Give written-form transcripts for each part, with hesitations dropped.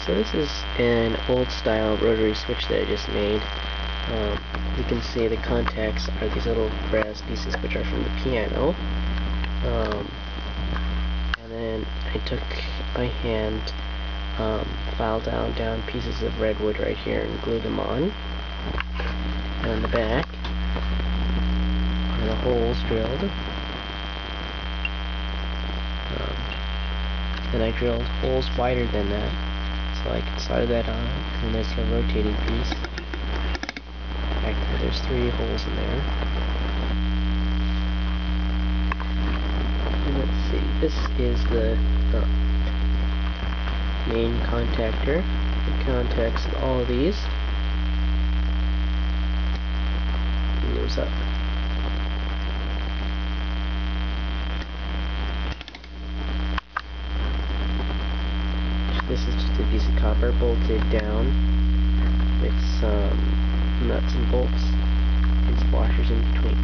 So this is an old style rotary switch that I just made. You can see the contacts are these little brass pieces which are from the piano. And then I took my hand, filed down pieces of redwood right here and glued them on. And on the back are the holes drilled. Then I drilled holes wider than that, so I can solder that on. And there's a rotating piece. Back there, there's 3 holes in there. And let's see, this is the main contactor. It contacts all of these. And moves up. This is just a piece of copper bolted down with some nuts and bolts and some washers in between.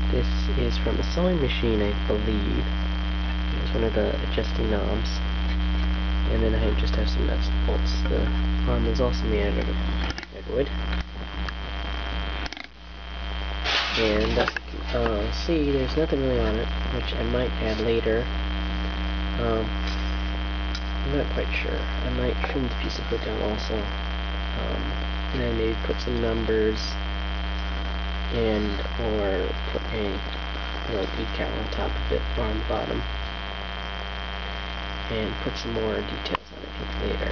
This is from a sewing machine, I believe. It's one of the adjusting knobs. And then I just have some nuts and bolts. The arm is also made out of redwood. And see, there's nothing really on it, which I might add later. I'm not quite sure. I might trim the piece of wood down also. And then maybe put some numbers and or put a little decal on top of it or on the bottom. And put some more details on it later.